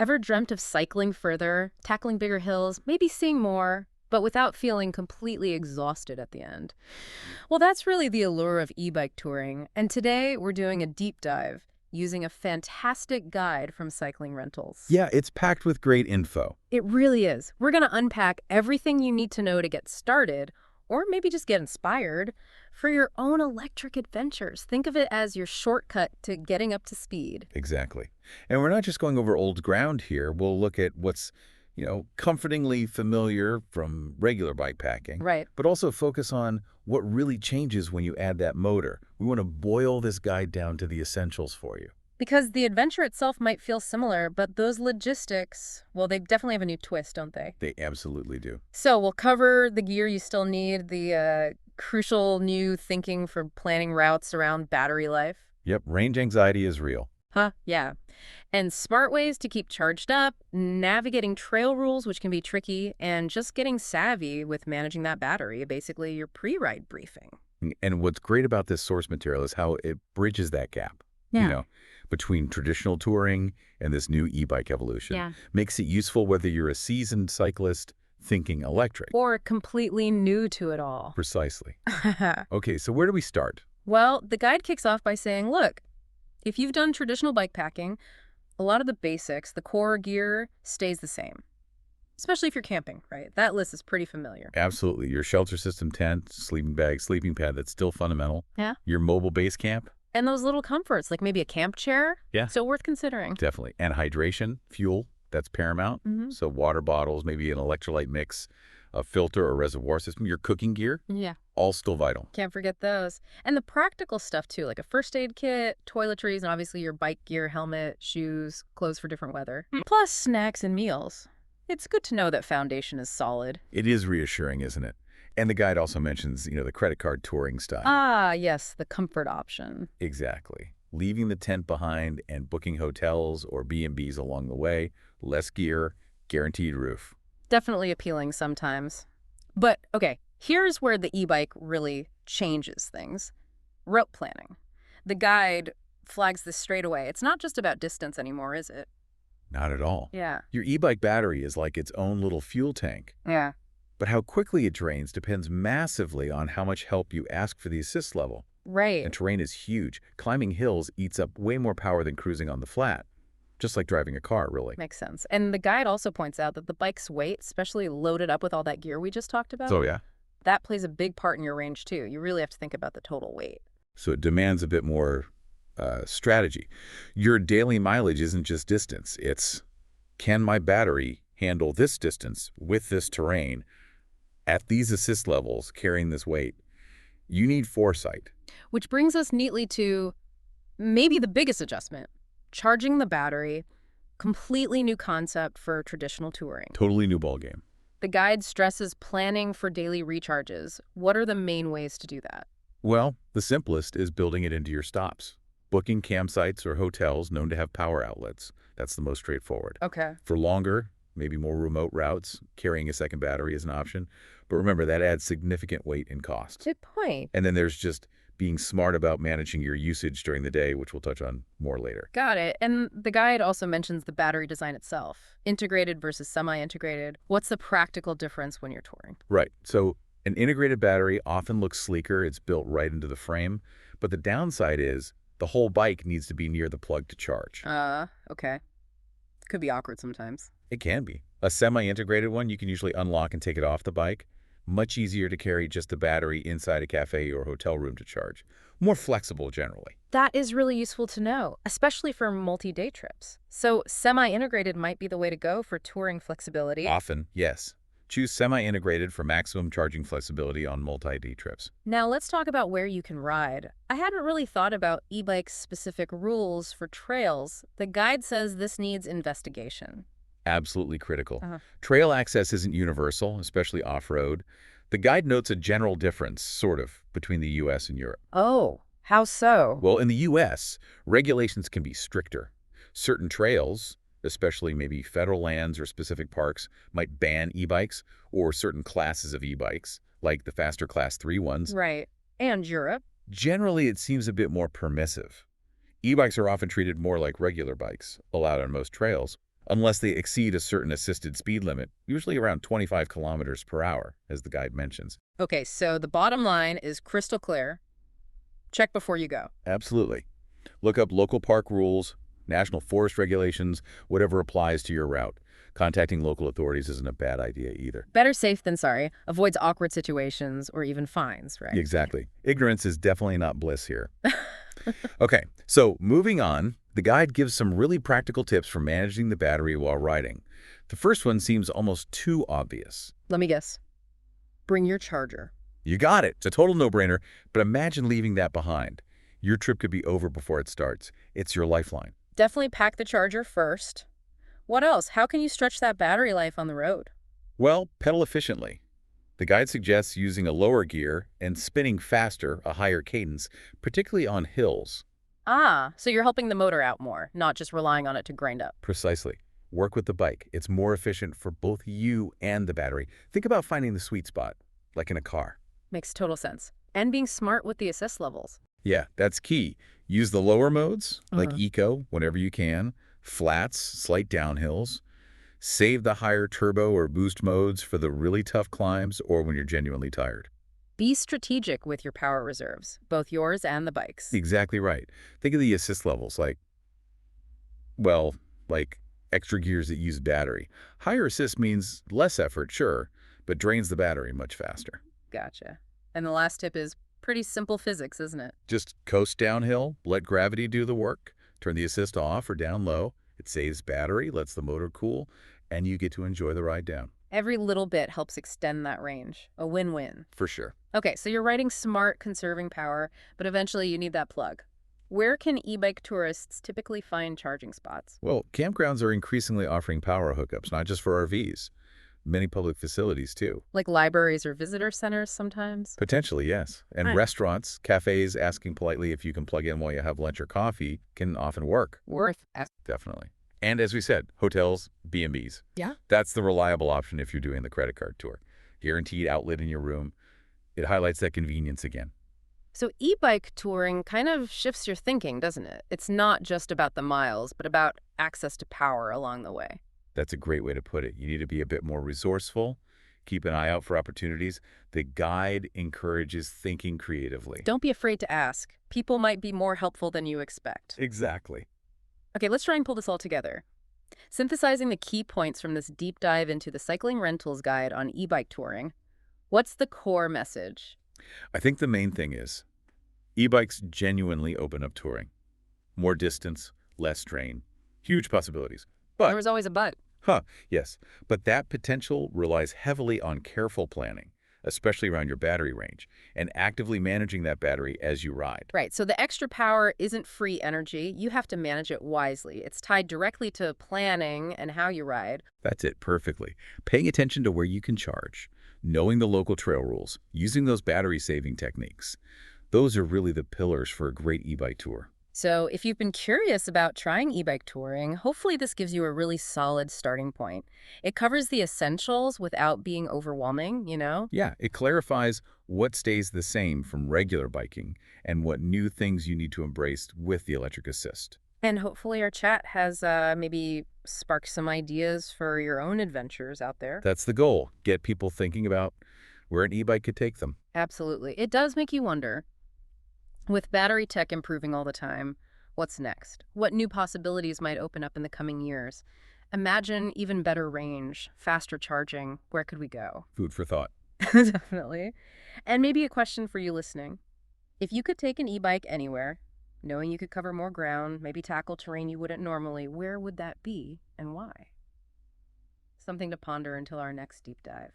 Ever dreamt of cycling further, tackling bigger hills, maybe seeing more, but without feeling completely exhausted at the end? Well, that's really the allure of e-bike touring, and today we're doing a deep dive using a fantastic guide from Cycling Rentals. Yeah, it's packed with great info. It really is. We're going to unpack everything you need to know to get started, or maybe just get inspired, for your own electric adventures. Think of it as your shortcut to getting up to speed. Exactly. And we're not just going over old ground here. We'll look at what's, comfortingly familiar from regular bike packing, Right. but also focus on what really changes when you add that motor. We want to boil this guide down to the essentials for you. Because the adventure itself might feel similar, but those logistics, well, they definitely have a new twist, don't they? They absolutely do. So we'll cover the gear you still need, the crucial new thinking for planning routes around battery life. Yep, range anxiety is real. Huh, yeah. And smart ways to keep charged up, navigating trail rules, which can be tricky, and just getting savvy with managing that battery, basically your pre-ride briefing. And what's great about this source material is how it bridges that gap, between traditional touring and this new e-bike evolution. Yeah. Makes it useful whether you're a seasoned cyclist thinking electric. Or completely new to it all. Precisely. Okay, so where do we start? Well, the guide kicks off by saying, look, if you've done traditional bike packing, a lot of the basics, the core gear, stays the same. Especially if you're camping, right? That list is pretty familiar. Absolutely. Your shelter system tent, sleeping bag, sleeping pad, that's still fundamental. Yeah. Your mobile base camp. And those little comforts, like maybe a camp chair. Yeah. Still worth considering. Definitely. And hydration, fuel, that's paramount. So water bottles, maybe an electrolyte mix, a filter or reservoir system, your cooking gear, Yeah. all still vital. Can't forget those. And the practical stuff, too, like a first aid kit, toiletries, and obviously your bike gear, helmet, shoes, clothes for different weather. Plus snacks and meals. It's good to know that foundation is solid. It is reassuring, isn't it? And the guide also mentions, the credit card touring style. Ah, yes, the comfort option. Exactly. Leaving the tent behind and booking hotels or B&Bs along the way, less gear, guaranteed roof. Definitely appealing sometimes. But, okay, here's where the e-bike really changes things. Route planning. The guide flags this straight away. It's not just about distance anymore, is it? Not at all. Yeah. Your e-bike battery is like its own little fuel tank. Yeah. But how quickly it drains depends massively on how much help you ask for the assist level. Right. And terrain is huge. Climbing hills eats up way more power than cruising on the flat. Just like driving a car, really. Makes sense. And the guide also points out that the bike's weight, especially loaded up with all that gear we just talked about, So yeah. that plays a big part in your range, too. You really have to think about the total weight. So it demands a bit more strategy. Your daily mileage isn't just distance. It's, can my battery handle this distance with this terrain at these assist levels carrying this weight? You need foresight. Which brings us neatly to maybe the biggest adjustment. Charging the battery, completely new concept for traditional touring. Totally new ballgame. The guide stresses planning for daily recharges. What are the main ways to do that? Well, the simplest is building it into your stops. Booking campsites or hotels known to have power outlets. That's the most straightforward. Okay. For longer, maybe more remote routes, carrying a second battery is an option. But remember, that adds significant weight and cost. Good point. And then there's just being smart about managing your usage during the day, which we'll touch on more later. Got it. And the guide also mentions the battery design itself. Integrated versus semi-integrated. What's the practical difference when you're touring? Right. So an integrated battery often looks sleeker. It's built right into the frame. But the downside is the whole bike needs to be near the plug to charge. Okay. Could be awkward sometimes. It can be. A semi-integrated one, you can usually unlock and take it off the bike. Much easier to carry just the battery inside a cafe or hotel room to charge. More flexible generally. That is really useful to know, especially for multi-day trips. So semi-integrated might be the way to go for touring flexibility. Often, yes. Choose semi-integrated for maximum charging flexibility on multi-day trips. Now let's talk about where you can ride. I hadn't really thought about e-bike's specific rules for trails. The guide says this needs investigation. Absolutely critical. Trail access isn't universal, especially off-road. The guide notes a general difference, sort of, between the U.S. and Europe. Oh, how so? Well, in the U.S., regulations can be stricter. Certain trails, especially maybe federal lands or specific parks, might ban e-bikes or certain classes of e-bikes, like the faster Class 3 ones. Right. And Europe? Generally, it seems a bit more permissive. E-bikes are often treated more like regular bikes, allowed on most trails. unless they exceed a certain assisted speed limit, usually around 25 kilometers per hour, as the guide mentions. Okay, so the bottom line is crystal clear. Check before you go. Absolutely. Look up local park rules, national forest regulations, whatever applies to your route. Contacting local authorities isn't a bad idea either. Better safe than sorry. Avoids awkward situations or even fines, right? Exactly. Ignorance is definitely not bliss here. Okay, so moving on, the guide gives some really practical tips for managing the battery while riding. The first one seems almost too obvious. Let me guess. Bring your charger. You got it. It's a total no-brainer, but imagine leaving that behind. Your trip could be over before it starts. It's your lifeline. Definitely pack the charger first. What else? How can you stretch that battery life on the road? Well, pedal efficiently. The guide suggests using a lower gear and spinning faster, a higher cadence, particularly on hills. Ah, so you're helping the motor out more, not just relying on it to grind up. Precisely. Work with the bike. It's more efficient for both you and the battery. Think about finding the sweet spot, like in a car. Makes total sense. And being smart with the assist levels. Yeah, that's key. Use the lower modes, like Uh-huh. eco, whenever you can, flats, slight downhills. Save the higher turbo or boost modes for the really tough climbs or when you're genuinely tired. Be strategic with your power reserves, both yours and the bike's. Exactly right. Think of the assist levels like extra gears that use battery. Higher assist means less effort, sure, but drains the battery much faster. Gotcha. And the last tip is pretty simple physics, isn't it? Just coast downhill, let gravity do the work, turn the assist off or down low. It saves battery, lets the motor cool, and you get to enjoy the ride down. Every little bit helps extend that range. A win-win. For sure. Okay, so you're riding smart, conserving power, but eventually you need that plug. Where can e-bike tourists typically find charging spots? Well, campgrounds are increasingly offering power hookups, not just for RVs. Many public facilities, too. Like libraries or visitor centers sometimes? Potentially, yes. And Right. restaurants, cafes asking politely if you can plug in while you have lunch or coffee can often work. Worth it. Definitely. And as we said, hotels, B&Bs. Yeah. That's the reliable option if you're doing the credit card tour. Guaranteed outlet in your room. It highlights that convenience again. So e-bike touring kind of shifts your thinking, doesn't it? It's not just about the miles, but about access to power along the way. That's a great way to put it. You need to be a bit more resourceful. Keep an eye out for opportunities. The guide encourages thinking creatively. Don't be afraid to ask. People might be more helpful than you expect. Exactly. Okay, let's try and pull this all together. Synthesizing the key points from this deep dive into the cycling rentals guide on e-bike touring, what's the core message? I think the main thing is e-bikes genuinely open up touring. More distance, less strain, huge possibilities. There But was always a but. Yes, but that potential relies heavily on careful planning, especially around your battery range, and actively managing that battery as you ride. Right, so the extra power isn't free energy. You have to manage it wisely. It's tied directly to planning and how you ride. That's it perfectly. Paying attention to where you can charge, knowing the local trail rules, using those battery-saving techniques. Those are really the pillars for a great e-bike tour. So if you've been curious about trying e-bike touring, hopefully this gives you a really solid starting point. It covers the essentials without being overwhelming, you know? Yeah, it clarifies what stays the same from regular biking and what new things you need to embrace with the electric assist. And hopefully our chat has maybe sparked some ideas for your own adventures out there. That's the goal. Get people thinking about where an e-bike could take them. Absolutely. It does make you wonder, with battery tech improving all the time, what's next? What new possibilities might open up in the coming years? Imagine even better range, faster charging. Where could we go? Food for thought. Definitely. And maybe a question for you listening. If you could take an e-bike anywhere, knowing you could cover more ground, maybe tackle terrain you wouldn't normally, where would that be and why? Something to ponder until our next deep dive.